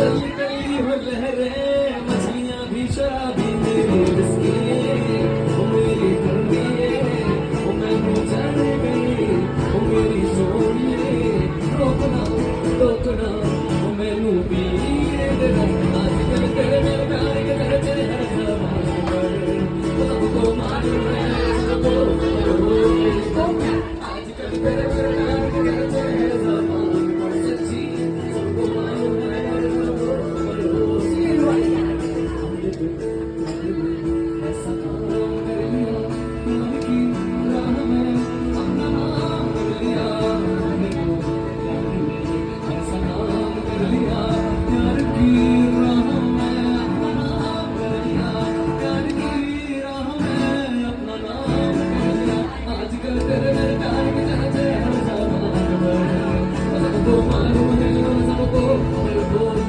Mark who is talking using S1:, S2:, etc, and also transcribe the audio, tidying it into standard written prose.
S1: चल गई हो लहरें, मछलियां भी शराबी मेरे रिश्ते, वो मेरी धरती वो मैनू जाने गई, वो मेरी सोनिए रोकना टोकना, वो मैनू पीने देना। आजकल तेरे मेरे प्यार के चर्चे हर जबान पर, वो सबको मालूम है सबको, आजकल तेरे मेरे प्यार के चर्चे हर जबान पर, सच्ची सबको मालूम है सबको। ऐसा काम कर लिया प्यार की राह में, अपना नाम कर लिया मैंने तो प्यार में। ऐसा काम कर लिया प्यार की राह में, अपना नाम कर लिया प्यार की राह में, अपना नाम कर लिया। आजकल तेरे मेरे प्यार के चर्चे हर जबान पर, सबको मालूम है सबको।